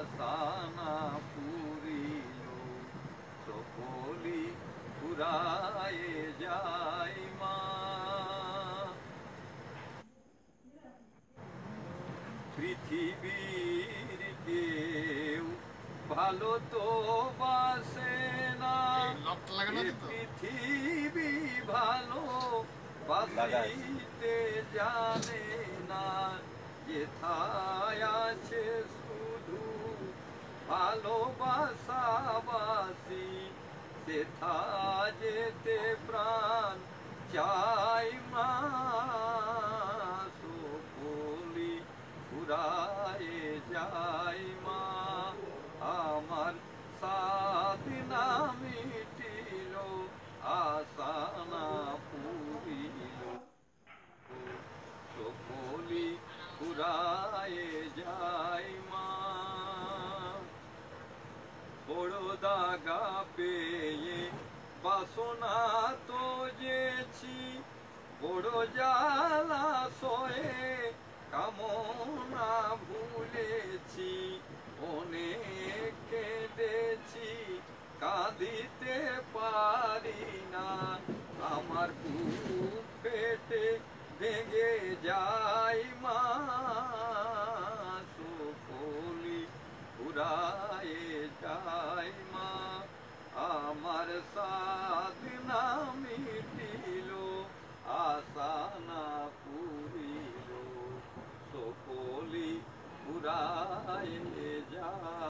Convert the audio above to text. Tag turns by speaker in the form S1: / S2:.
S1: আসানা পুরিল সকলি ফুরায়ে যায় মা। পৃথিবীর কেউ ভালো তো বাসে না, পৃথিবী ভালো বাসিতে জানে না, যেথায় আছে শুধু ভালোবাসাবাসি সেথা যেতে প্রাণ চাই মা। সকলি ফুরায়ে যায় মা, আমার সাধনা মিটিল আসানা পুরিল সকলি ফুরায়ে যায় মা। বড় দাগা পেয়ে বাসনা তো যেছি, বড় জ্বালা সয়ে কামনা ভুলেছি, অনেক কেঁদেছি কাঁদিতে পারি না, আমার বুক ফেটে ভেঙে যায় মা। সকলি ফুরায়ে যায় মা, আমার সাধনা মিটিল আসানা পুরিল সকলি ফুরায়ে